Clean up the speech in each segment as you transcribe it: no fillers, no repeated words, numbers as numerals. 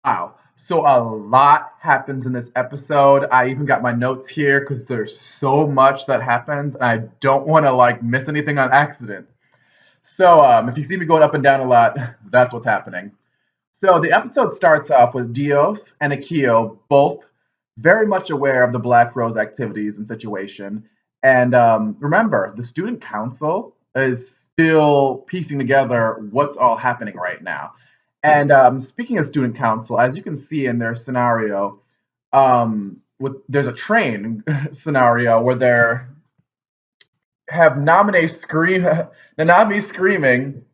Wow. So a lot happens in this episode. I even got my notes here because there's so much that happens, and I don't want to like miss anything on accident. So if you see me going up and down a lot, that's what's happening. So the episode starts off with Dios and Akio both very much aware of the Black Rose activities and situation. And remember, the student council is still piecing together what's all happening right now. And speaking of student council, as you can see in their scenario, there's a train scenario where they have Nanami screaming,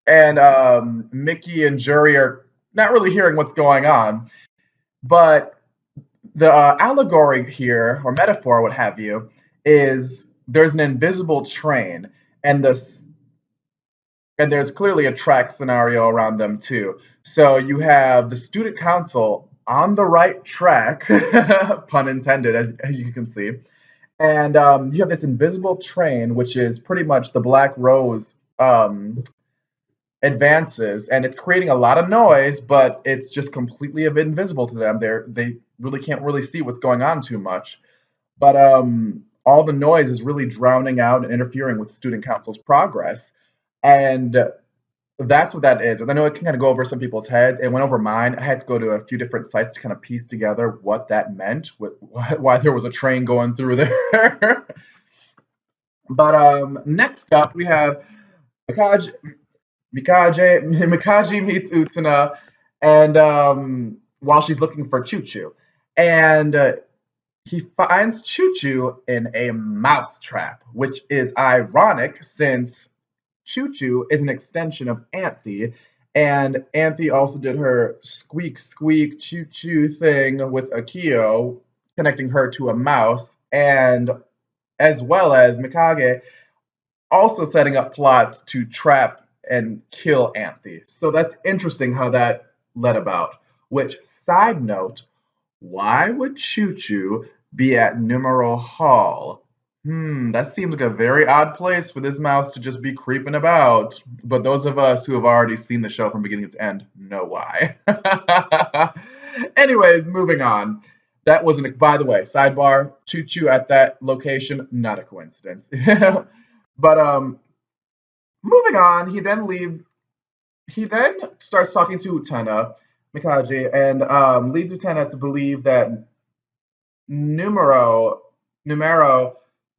and Mickey and Jury are not really hearing what's going on. But the allegory here, or metaphor, what have you, is there's an invisible train, and there's clearly a track scenario around them too. So you have the student council on the right track, pun intended, as you can see, and you have this invisible train, which is pretty much the Black Rose advances, and it's creating a lot of noise, but it's just completely invisible to them. They really can't really see what's going on too much. But all the noise is really drowning out and interfering with student council's progress, and that's what that is. And I know it can kind of go over some people's heads. It went over mine. I had to go to a few different sites to kind of piece together what that meant, why there was a train going through there. But next up, we have Mikage. Mikage meets Utena, and while she's looking for Choo Choo, and he finds Choo Choo in a mouse trap, which is ironic since Choo Choo is an extension of Anthe, and Anthe also did her squeak squeak choo choo thing with Akio, connecting her to a mouse, and as well as Mikage also setting up plots to trap and kill Anthe. So that's interesting how that led about. Which, side note, why would Choo Choo be at Nemuro Hall? That seems like a very odd place for this mouse to just be creeping about. But those of us who have already seen the show from beginning to end know why. Anyways, moving on. That wasn't, by the way, sidebar, Choo Choo at that location, not a coincidence. But moving on, he then leaves. He then starts talking to Utena, Mikage, and leads Utena to believe that Numero Numero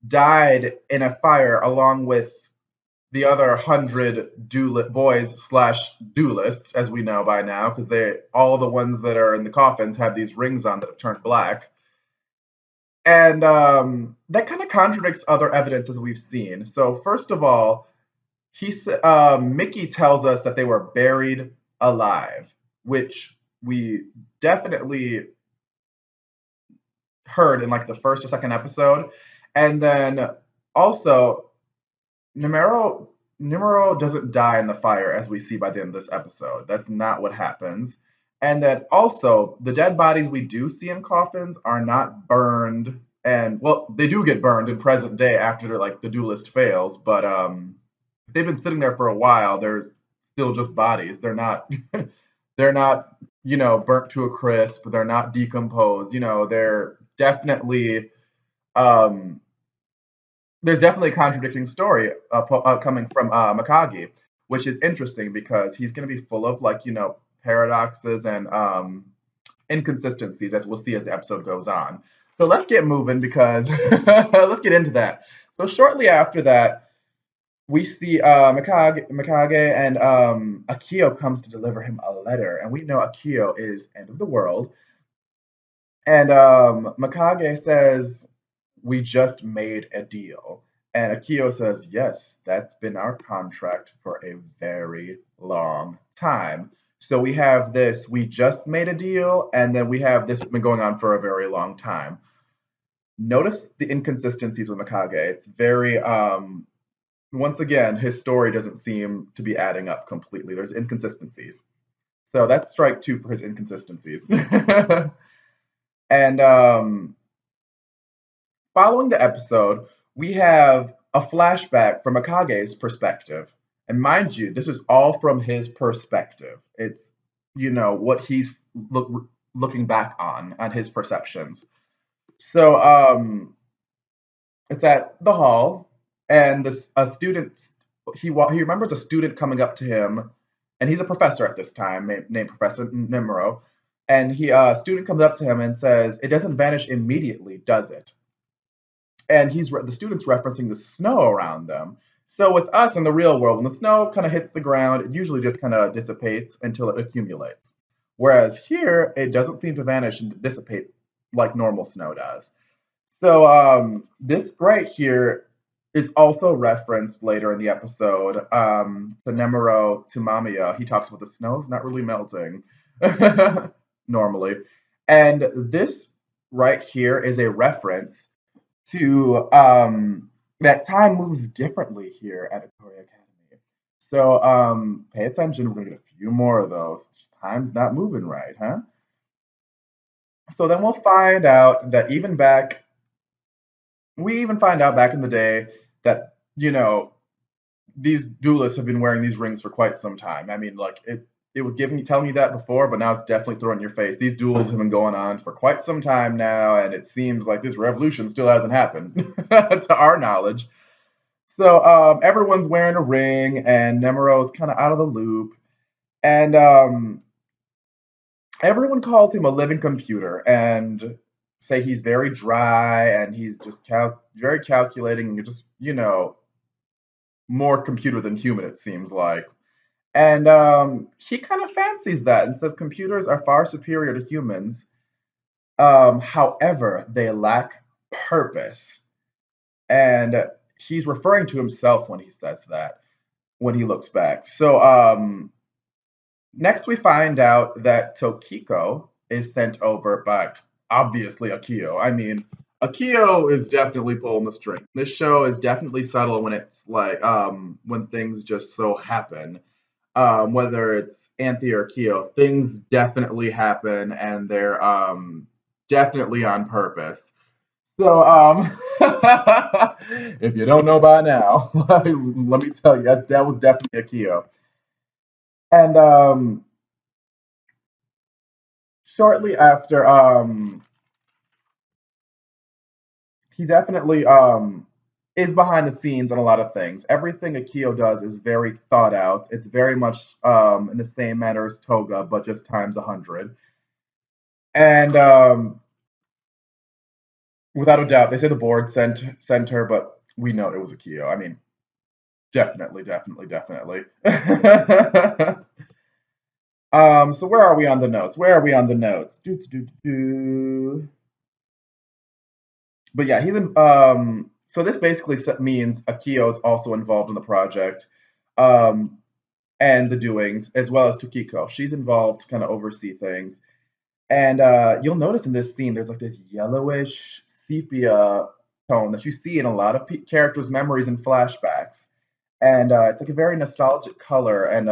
died in a fire along with the other 100 boys slash duelists, as we know by now, because they all the ones that are in the coffins have these rings on that have turned black. And that kind of contradicts other evidence as we've seen. So first of all, Mickey tells us that they were buried alive, which we definitely heard in like the first or second episode. And then also, Nemuro doesn't die in the fire as we see by the end of this episode. That's not what happens. And then also, the dead bodies we do see in coffins are not burned. And well, they do get burned in present day after like the duelist fails, but they've been sitting there for a while. They're still just bodies. They're not, burnt to a crisp. They're not decomposed. They're definitely um, there's definitely a contradicting story coming from Mikage, which is interesting because he's going to be full of like paradoxes and inconsistencies as we'll see as the episode goes on. So let's get moving because let's get into that. So shortly after that, we see Mikage and Akio comes to deliver him a letter, and we know Akio is end of the world. And Mikage says, "We just made a deal." And Akio says, "Yes, that's been our contract for a very long time." So we have this, we just made a deal, and then we have this been going on for a very long time. Notice the inconsistencies with Mikage. It's very, once again, his story doesn't seem to be adding up completely. There's inconsistencies. So that's strike two for his inconsistencies. And following the episode, we have a flashback from Mikage's perspective. And mind you, this is all from his perspective. It's what he's looking back on his perceptions. So it's at the hall, and this a student he remembers a student coming up to him, and he's a professor at this time named Professor Nemuro, and he a student comes up to him and says, "It doesn't vanish immediately, does it?" And the student's referencing the snow around them. So with us in the real world, when the snow kind of hits the ground, it usually just kind of dissipates until it accumulates. Whereas here, it doesn't seem to vanish and dissipate like normal snow does. So this right here is also referenced later in the episode to Nemuro to Mamiya. He talks about the snow's not really melting normally. And this right here is a reference to that time moves differently here at Atoria Academy. So pay attention. We're gonna get a few more of those. Time's not moving right, huh? So then we'll find out that we even find out back in the day that these duelists have been wearing these rings for quite some time. I mean, like it was telling you that before, but now it's definitely thrown in your face. These duels have been going on for quite some time now, and it seems like this revolution still hasn't happened to our knowledge. So everyone's wearing a ring, and Nemuro's kind of out of the loop, and everyone calls him a living computer and say he's very dry and he's just very calculating and just more computer than human, it seems like. And he kind of fancies that and says computers are far superior to humans. However, they lack purpose. And he's referring to himself when he says that, when he looks back. So next we find out that Tokiko is sent over by obviously Akio. I mean, Akio is definitely pulling the string. This show is definitely subtle when it's like when things just so happen. Whether it's Anthe or Kyo, things definitely happen and they're definitely on purpose. So, if you don't know by now, let me tell you, that was definitely a Kyo. And shortly after, he definitely is behind the scenes on a lot of things. Everything Akio does is very thought out. It's very much in the same manner as Toga, but just times 100. And without a doubt, they say the board sent her, but we know it was Akio. I mean, definitely, definitely, definitely. So where are we on the notes? Where are we on the notes? But yeah, he's in. So this basically means Akio is also involved in the project, um, and the doings, as well as Tokiko. She's involved to kind of oversee things. And you'll notice in this scene, there's like this yellowish sepia tone that you see in a lot of characters' memories and flashbacks. And it's like a very nostalgic color and,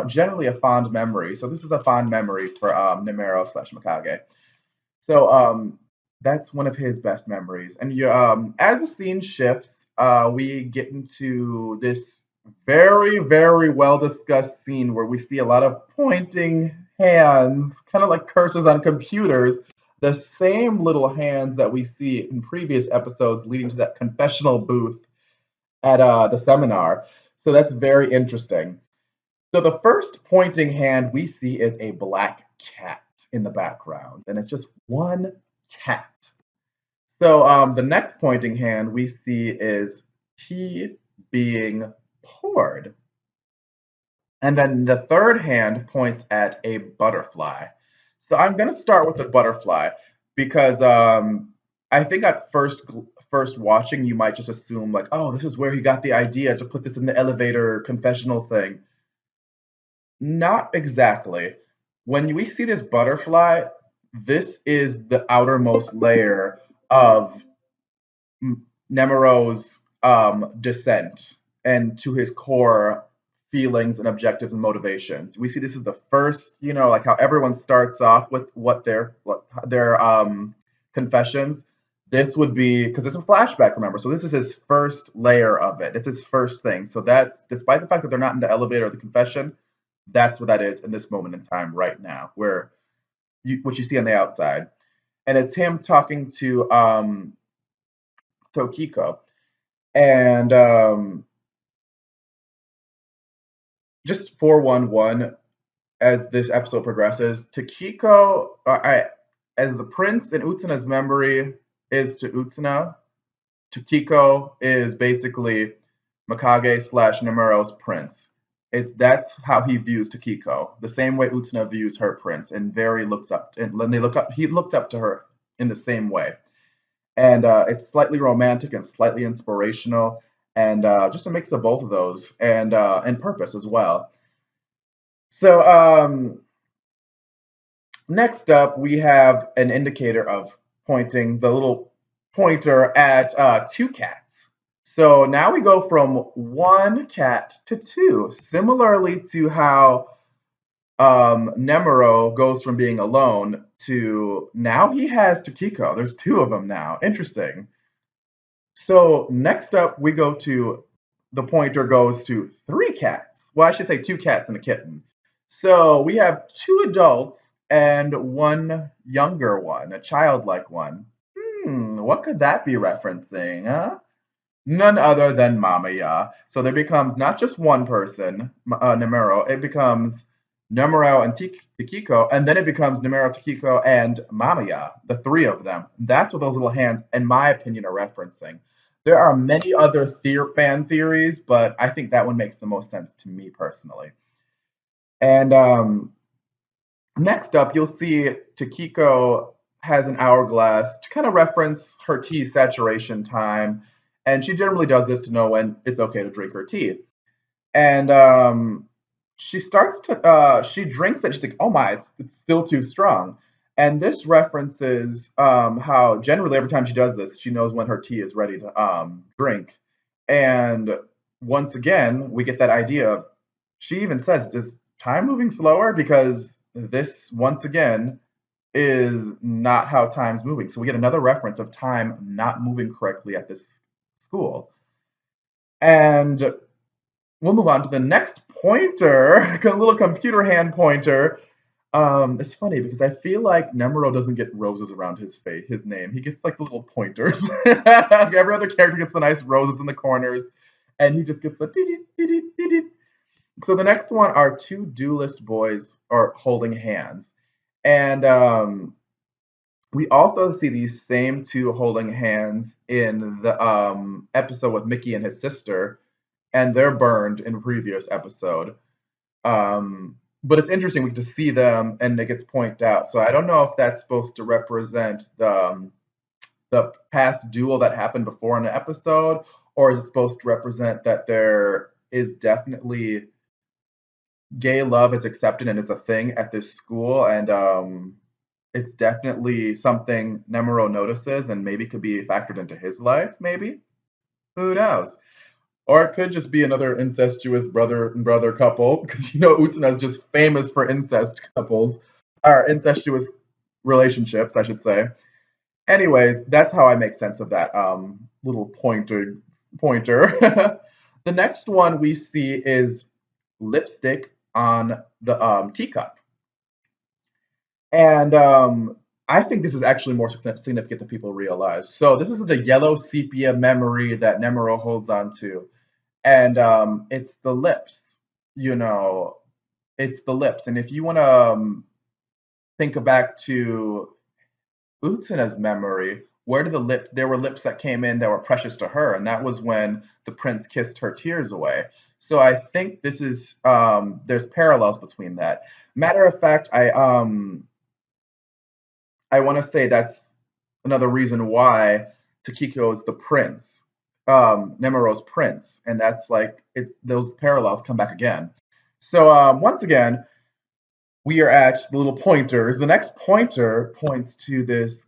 generally a fond memory. So this is a fond memory for Nemuro slash Mikage. So that's one of his best memories. And as the scene shifts, we get into this very, very well discussed scene where we see a lot of pointing hands, kind of like cursors on computers, the same little hands that we see in previous episodes leading to that confessional booth at the seminar. So that's very interesting. So the first pointing hand we see is a black cat in the background, and it's just one cat. So the next pointing hand we see is tea being poured. And then the third hand points at a butterfly. So I'm going to start with the butterfly because I think at first watching you might just assume like, oh, this is where he got the idea to put this in the elevator confessional thing. Not exactly. When we see this butterfly, this is the outermost layer of Nemuro's descent and to his core feelings and objectives and motivations. We see this is the first, like how everyone starts off with their confessions. This would be because it's a flashback, remember. So this is his first layer of it. It's his first thing. So that's despite the fact that they're not in the elevator or the confession, That's what that is in this moment in time right now, where what you see on the outside. And it's him talking to Tokiko. And just 411, as this episode progresses, Tokiko, as the prince in Utena's memory is to Utena, Tokiko is basically Mikage slash Nemuro's prince. That's how he views Tokiko, the same way Utena views her prince, and very looks up. And when they look up, he looks up to her in the same way. And it's slightly romantic and slightly inspirational, and just a mix of both of those, and purpose as well. So next up, we have an indicator of pointing the little pointer at two cats. So now we go from one cat to two, similarly to how Nemuro goes from being alone to now he has Tokiko. There's two of them now. Interesting. So next up, we go to the pointer goes to three cats. Well, I should say two cats and a kitten. So we have two adults and one younger one, a childlike one. What could that be referencing, huh? None other than Mamaya. So there becomes not just one person, Nemuro, it becomes Nemuro and Tikiko, and then it becomes Nemuro, Tikiko, and Mamaya, the three of them. That's what those little hands, in my opinion, are referencing. There are many other fan theories, but I think that one makes the most sense to me personally. And next up, you'll see Takiko has an hourglass to kind of reference her tea saturation time, and she generally does this to know when it's okay to drink her tea. And she drinks it. She's like, "Oh my, it's still too strong." And this references how generally every time she does this, she knows when her tea is ready to drink. And once again, we get that idea of she even says, "Does time moving slower?" Because this once again is not how time's moving. So we get another reference of time not moving correctly at this school. And we'll move on to the next pointer, a little computer hand pointer. It's funny because I feel like Nemuro doesn't get roses around his face, his name. He gets like the little pointers. Every other character gets the nice roses in the corners, and he just gets the dee dee dee dee dee. So the next one are two duelist boys are holding hands. And we also see these same two holding hands in the episode with Mickey and his sister, and they're burned in a previous episode. But it's interesting we get to see them and it gets pointed out. So I don't know if that's supposed to represent the past duel that happened before in the episode, or is it supposed to represent that there is definitely gay love is accepted and it's a thing at this school, and it's definitely something Nemuro notices and maybe could be factored into his life, maybe? Who knows? Or it could just be another incestuous brother and brother couple, because Utena is just famous for incest couples, or incestuous relationships, I should say. Anyways, that's how I make sense of that little pointer. The next one we see is lipstick on the teacup. And I think this is actually more significant than people realize. So this is the yellow sepia memory that Nemuro holds on to. And it's the lips, you know, it's the lips. And if you want to think back to Utena's memory, where did there were lips that came in that were precious to her, and that was when the prince kissed her tears away. So I think this is there's parallels between that. Matter of fact, I want to say that's another reason why Takiko is the prince, Nemuro's prince, and that's like those parallels come back again. So once again, we are at the little pointers. The next pointer points to this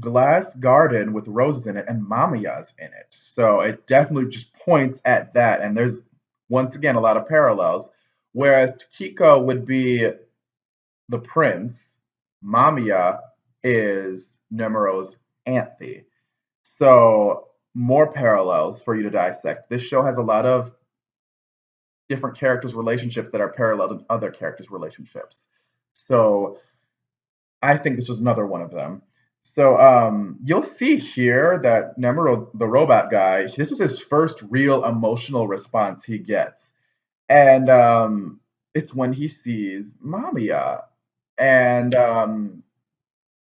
glass garden with roses in it and Mamaya's in it. So it definitely just points at that, and there's once again a lot of parallels. Whereas Takiko would be the prince, Mamiya is Nemuro's Anthe. So more parallels for you to dissect. This show has a lot of different characters' relationships that are parallel to other characters' relationships. So I think this is another one of them. So you'll see here that Nemuro, the robot guy, this is his first real emotional response he gets. And it's when he sees Mamiya. And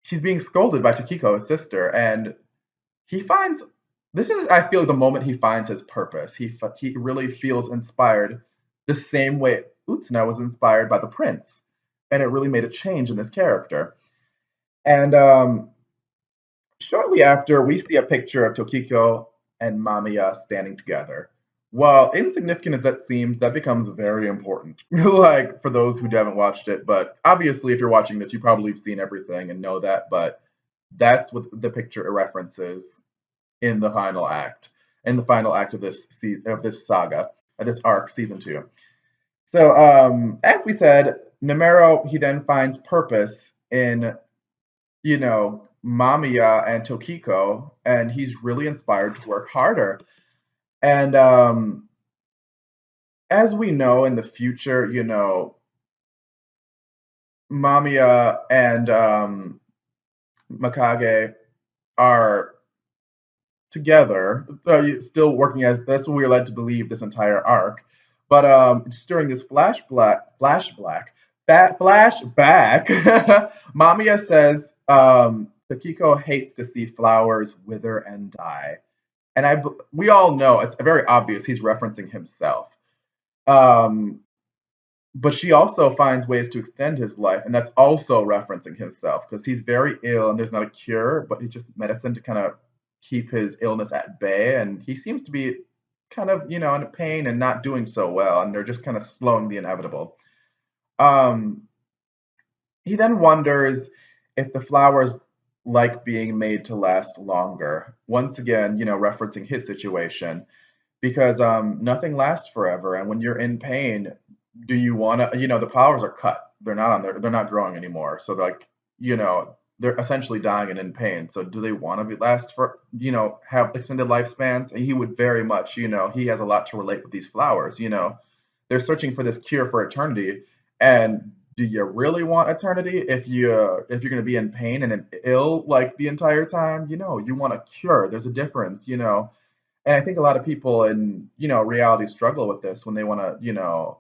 he's being scolded by Takiko, his sister. And he finds this is, I feel, the moment he finds his purpose. He really feels inspired the same way Utena was inspired by the prince. And it really made a change in this character. And shortly after, we see a picture of Tokiko and Mamiya standing together. While insignificant as that seems, that becomes very important. Like, for those who haven't watched it, but obviously, if you're watching this, you probably have seen everything and know that, but that's what the picture references in the final act, of this saga, of this arc, season two. So, as we said, Nemuro, he then finds purpose in Mamiya and Tokiko, and he's really inspired to work harder. And as we know in the future, Mamiya and Mikage are together, still working as that's what we are led to believe this entire arc. But just during this flashback, Mamiya says Takiko hates to see flowers wither and die, and we all know it's very obvious he's referencing himself. Um, but she also finds ways to extend his life, and that's also referencing himself because he's very ill and there's not a cure, but it's just medicine to kind of keep his illness at bay. And he seems to be kind of, in pain and not doing so well, and they're just kind of slowing the inevitable. Um, he then wonders if the flowers like being made to last longer. Once again, referencing his situation because nothing lasts forever, and when you're in pain, do you want to? The flowers are cut; they're not on there; they're not growing anymore. So like, they're essentially dying and in pain. So do they want to be last for have extended lifespans? And he would very much, he has a lot to relate with these flowers. They're searching for this cure for eternity, and do you really want eternity if you're going to be in pain and ill like the entire time? You want a cure. There's a difference. And I think a lot of people in reality struggle with this when they want to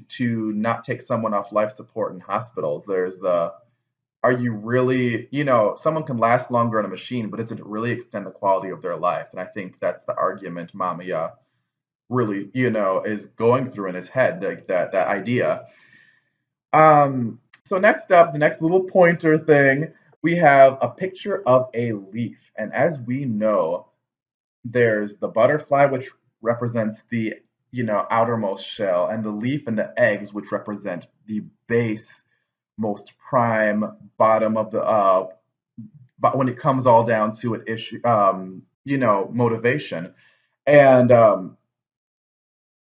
to not take someone off life support in hospitals. There's the are you really someone can last longer on a machine, but does it really extend the quality of their life? And I think that's the argument Mamiya really is going through in his head, like that idea. So next up, the next little pointer thing, we have a picture of a leaf, and as we know, there's the butterfly, which represents the outermost shell, and the leaf and the eggs, which represent the base, most prime bottom of the but when it comes all down to an issue, motivation. And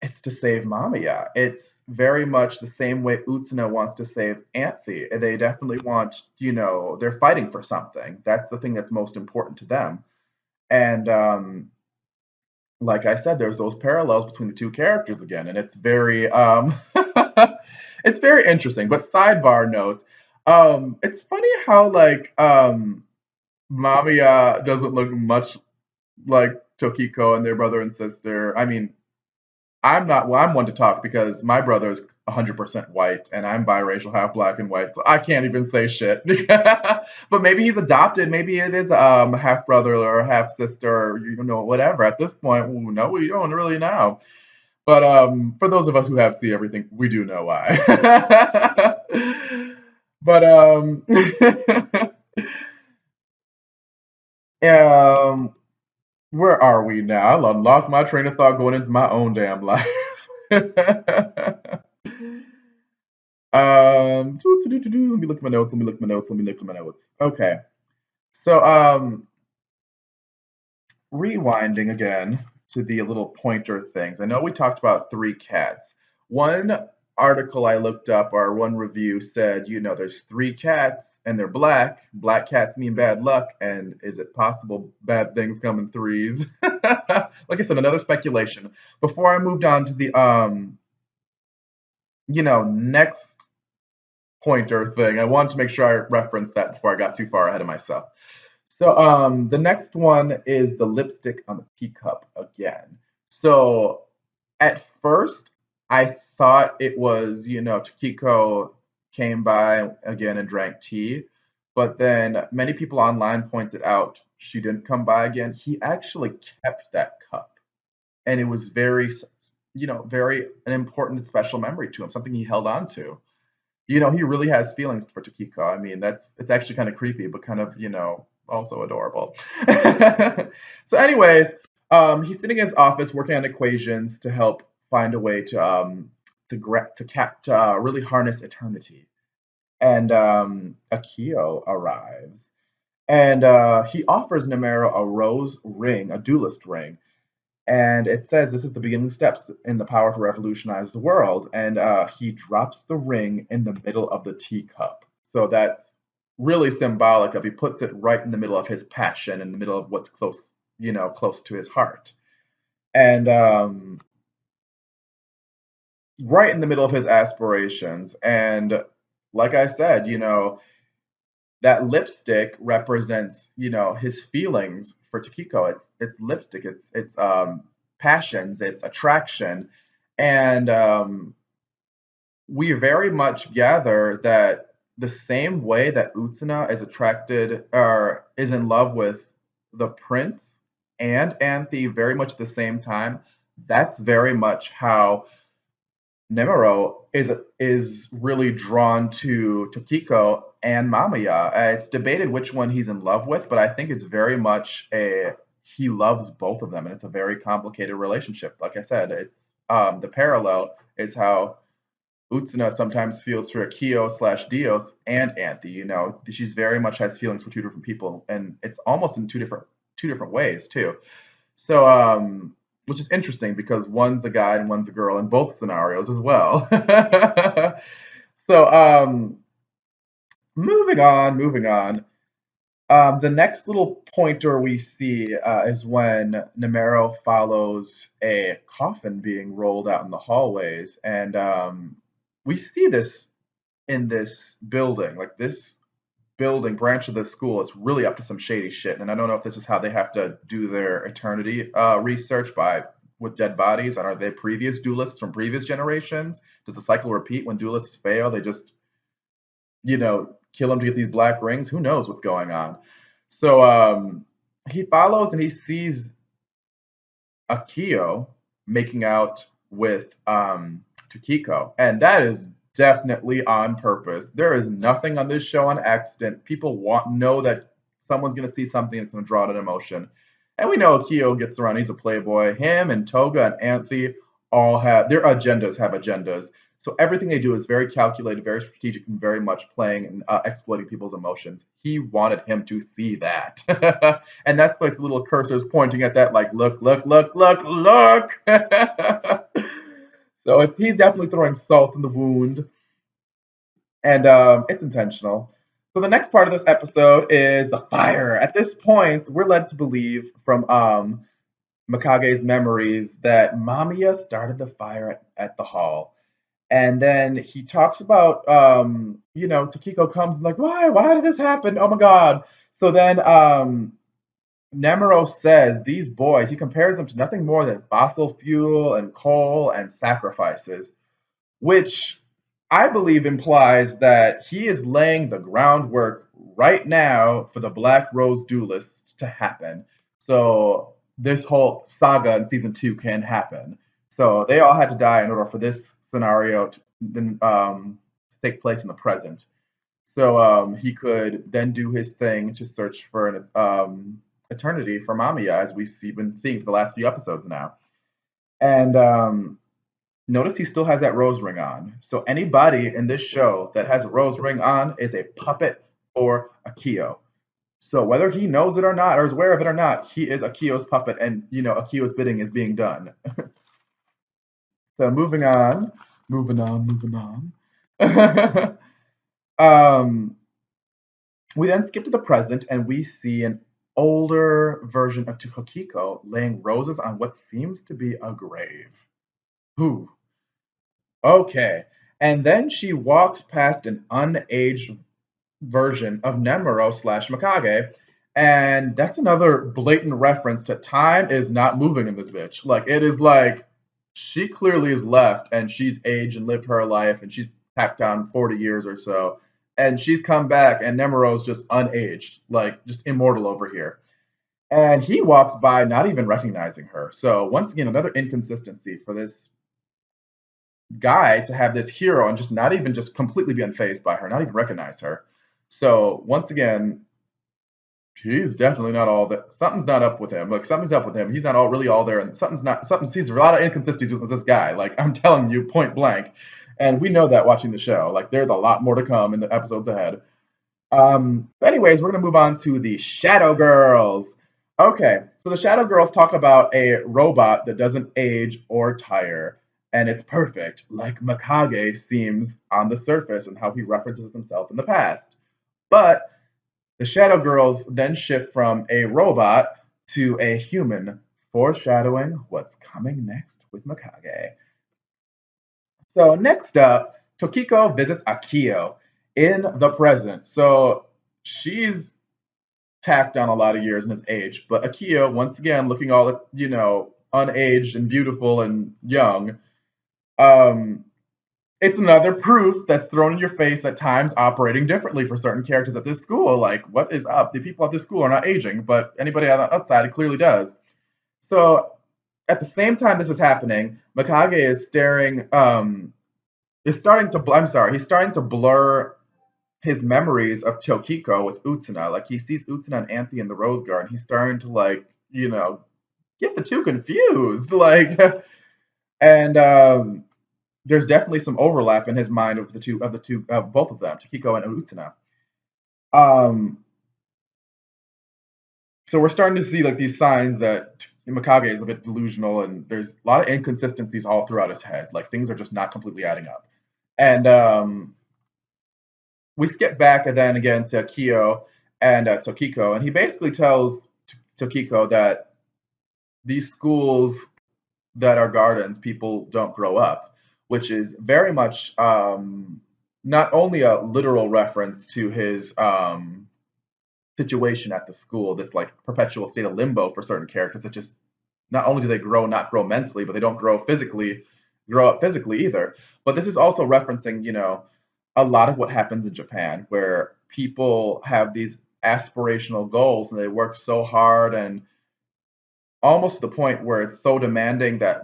it's to save Mamiya. It's very much the same way Utena wants to save Anthe. They definitely want, they're fighting for something. That's the thing that's most important to them. And like I said, there's those parallels between the two characters again, and it's very it's very interesting. But sidebar notes, it's funny how like Mamiya doesn't look much like Tokiko and their brother and sister. I mean, I'm not well, I'm one to talk because my brother is 100% white and I'm biracial, half black and white, so I can't even say shit. But maybe he's adopted, maybe it is half brother or half sister or whatever. At this point, no, we don't really know. But for those of us who have seen everything, we do know why. But um where are we now? I lost my train of thought going into my own damn life. Let me look at my notes. Let me look at my notes. Let me look at my notes. Okay. So, rewinding again to the little pointer things. I know we talked about three cats. One article I looked up or one review said, there's three cats and they're black. Black cats mean bad luck, and is it possible bad things come in threes? Like I said, another speculation. Before I moved on to the next pointer thing, I wanted to make sure I referenced that before I got too far ahead of myself. So the next one is the lipstick on the teacup again. So at first, I thought it was, Takiko came by again and drank tea, but then many people online pointed out she didn't come by again. He actually kept that cup, and it was very an important special memory to him, something he held on to. He really has feelings for Takiko. I mean, it's actually kind of creepy, but kind of, also adorable. So, anyways, he's sitting in his office working on equations to help find a way to really harness eternity. And Akio arrives, and he offers Nemuro a rose ring, a duelist ring, and it says this is the beginning steps in the power to revolutionize the world. And he drops the ring in the middle of the teacup. So that's really symbolic of he puts it right in the middle of his passion, in the middle of what's close to his heart. And right in the middle of his aspirations. And like I said, that lipstick represents, his feelings for Takiko. It's lipstick. It's passions. It's attraction, and we very much gather that the same way that Utena is attracted or is in love with the prince and Anthe very much at the same time. That's very much how Nemuro is really drawn to Tokiko and Mamiya. It's debated which one he's in love with, but I think it's very much a he loves both of them, and it's a very complicated relationship. Like I said, it's the parallel is how Utsuna sometimes feels for Akio slash Dios and Anthe. She's very much has feelings for two different people, and it's almost in two different ways too. So, which is interesting because one's a guy and one's a girl in both scenarios as well. So, moving on. The next little pointer we see is when Nemuro follows a coffin being rolled out in the hallways, and we see this in this building, like this building branch of the school is really up to some shady shit. And I don't know if this is how they have to do their eternity research by with dead bodies. And are they previous duelists from previous generations? Does the cycle repeat when duelists fail? They just kill them to get these black rings. Who knows what's going on? So he follows and he sees Akio making out with Tukiko, and that is definitely on purpose. There is nothing on this show on accident. People know that someone's gonna see something that's gonna draw an emotion, and we know Akio gets around. He's a playboy. Him and Toga and Anthe all have their agendas. Have agendas. So everything they do is very calculated, very strategic, and very much playing and exploiting people's emotions. He wanted him to see that. And that's like little cursors pointing at that, like, look, look, look, look, look. So he's definitely throwing salt in the wound, and it's intentional. So the next part of this episode is the fire. At this point, we're led to believe from Mikage's memories that Mamiya started the fire at the hall. And then he talks about, Takiko comes and like, why did this happen? Oh my God. So then Nemuro says these boys, he compares them to nothing more than fossil fuel and coal and sacrifices, which I believe implies that he is laying the groundwork right now for the Black Rose Duelist to happen. So this whole saga in season 2 can happen. So they all had to die in order for this scenario to take place in the present. So he could then do his thing to search for an eternity for Mamiya, as we've been seeing for the last few episodes now. And notice he still has that rose ring on. So anybody in this show that has a rose ring on is a puppet for Akio. So whether he knows it or not, or is aware of it or not, he is Akio's puppet, and Akio's bidding is being done. So moving on. Moving on, moving on. um, we then skip to the present and we see an older version of Tokiko laying roses on what seems to be a grave. Ooh, okay. And then she walks past an unaged version of Nemuro slash Mikage. And that's another blatant reference to time is not moving in this bitch. Like, it is like she clearly is left and she's aged and lived her life and she's packed down 40 years or so. And she's come back and Nemuro's just unaged, like just immortal over here. And he walks by not even recognizing her. So, once again, another inconsistency for this guy to have this hero and just not even just completely be unfazed by her, not even recognize her. So once again, he's definitely not all that. Something's not up with him. Like something's up with him. He's not all really all there, and something's not. Something. He's a lot of inconsistencies with this guy. Like I'm telling you, point blank. And we know that watching the show. Like there's a lot more to come in the episodes ahead. Anyways, we're gonna move on to the Shadow Girls. Okay, so the Shadow Girls talk about a robot that doesn't age or tire, and it's perfect, like Mikage seems on the surface and how he references himself in the past. But the Shadow Girls then shift from a robot to a human, foreshadowing what's coming next with Mikage. So next up, Tokiko visits Akio in the present. So she's tacked on a lot of years in his age, but Akio, once again, looking all, unaged and beautiful and young. Um, it's another proof that's thrown in your face that time's operating differently for certain characters at this school. Like, what is up? The people at this school are not aging, but anybody on the outside, it clearly does. So at the same time this is happening, Mikage is he's starting to blur his memories of Tokiko with Utena. Like he sees Utena and Anthe in the Rose Garden. He's starting to like, get the two confused. Like and there's definitely some overlap in his mind of both of them, Tokiko and Utena. Um so we're starting to see like these signs that Mikage is a bit delusional and there's a lot of inconsistencies all throughout his head. Like things are just not completely adding up. And we skip back and then again to Akio and Tokiko, and he basically tells Tokiko that these schools that are gardens, people don't grow up, which is very much not only a literal reference to his situation at the school, this like perpetual state of limbo for certain characters that just not only do they not grow mentally, but they don't grow up physically either. But this is also referencing, a lot of what happens in Japan, where people have these aspirational goals and they work so hard and almost to the point where it's so demanding that,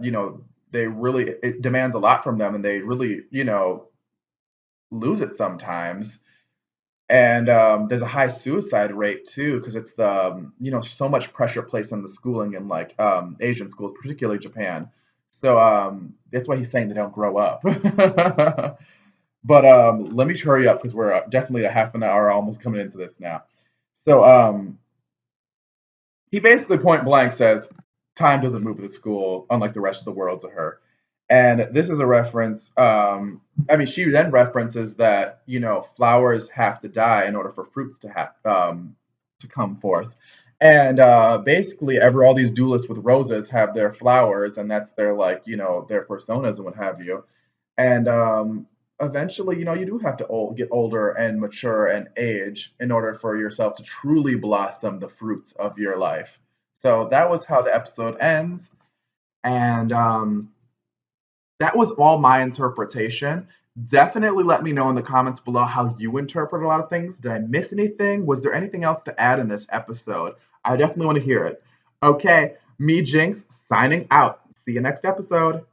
it demands a lot from them and they really, lose it sometimes. And there's a high suicide rate too, because it's so much pressure placed on the schooling in like Asian schools, particularly Japan. So that's why he's saying they don't grow up. But let me hurry up because we're definitely a half an hour almost coming into this now. So he basically point blank says time doesn't move at the school, unlike the rest of the world to her. And this is a reference. She then references that flowers have to die in order for fruits to come forth. And basically, all these duelists with roses have their flowers, and that's their their personas and what have you. And eventually, you do have to get older and mature and age in order for yourself to truly blossom the fruits of your life. So that was how the episode ends, and that was all my interpretation. Definitely let me know in the comments below how you interpret a lot of things. Did I miss anything? Was there anything else to add in this episode? I definitely want to hear it. Okay, me, Jinx, signing out. See you next episode.